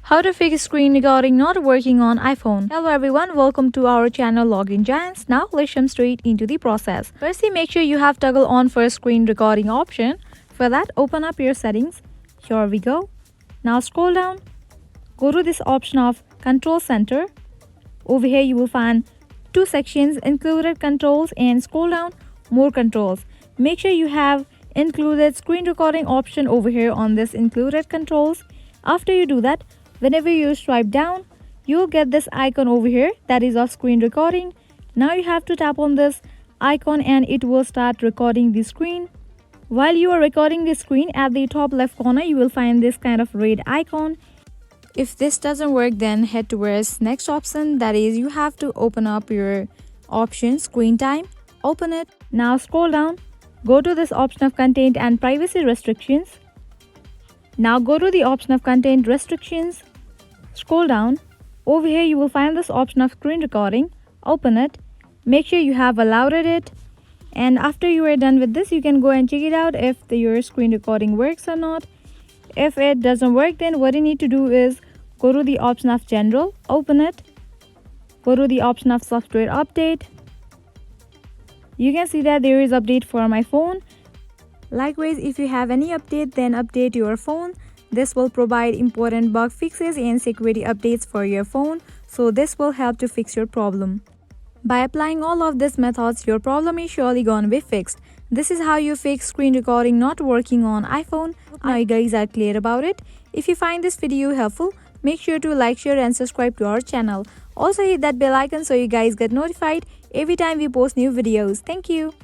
How to fix screen recording not working on iPhone. Hello everyone, welcome to our channel Login Giants. Now let's jump straight into the process. Firstly, make sure you have toggle on for screen recording option. For that, open up your settings. Here we go. Now scroll down. Go to this option of Control Center. Over here you will find two sections, included controls, and scroll down, more controls. Make sure you have included screen recording option over here on this included controls. After you do that, whenever you swipe down, you'll get this icon over here that is of screen recording. Now you have to tap on this icon and it will start recording the screen. While you are recording the screen, at the top left corner you will find this kind of red icon. If this doesn't work, then head towards next option, that is you have to open up your option screen time. Open it. Now scroll down. Go to this option of content and privacy restrictions. Now go to the option of content restrictions. Scroll down. Over here you will find this option of screen recording. Open it. Make sure you have allowed it. And after you are done with this, you can go and check it out if your screen recording works or not. If it doesn't work, then what you need to do is go to the option of general. Open it. Go to the option of software update. You can see that there is update for my phone. Likewise, if you have any update, then update your phone. This will provide important bug fixes and security updates for your phone. So this will help to fix your problem. By applying all of these methods, your problem is surely gonna be fixed. This is how you fix screen recording not working on iPhone. Now you guys are clear about it. If you find this video helpful, make sure to like, share and subscribe to our channel. Also hit that bell icon so you guys get notified every time we post new videos. Thank you.